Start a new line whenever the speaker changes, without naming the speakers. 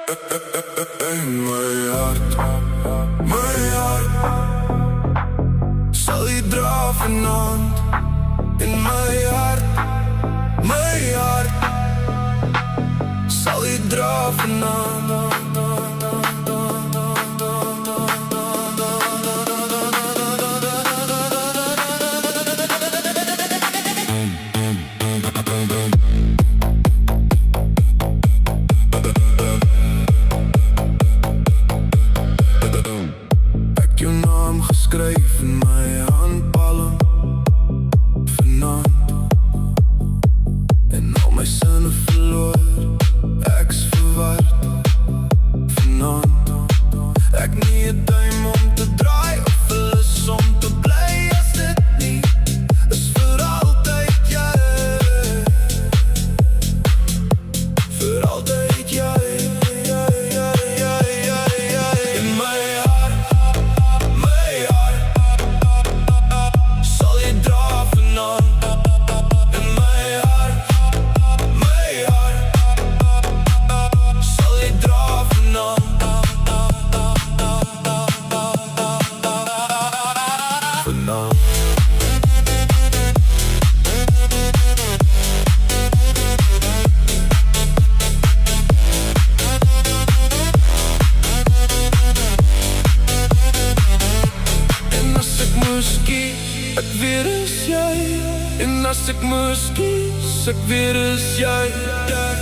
My hart sal jy dra vanaand. In my hart sal jy dra vanaand. Ek jou naam geskryf in my handpalm vanaand, en al my sinne verloor, ek's verward vanaand. Ek nie 'n duim om te draai of 'n lus om te bly as dit nie is vir altyd jy. Vir altyd jy. Ek weer is jy, en as ek moes kies, ek weer is jy.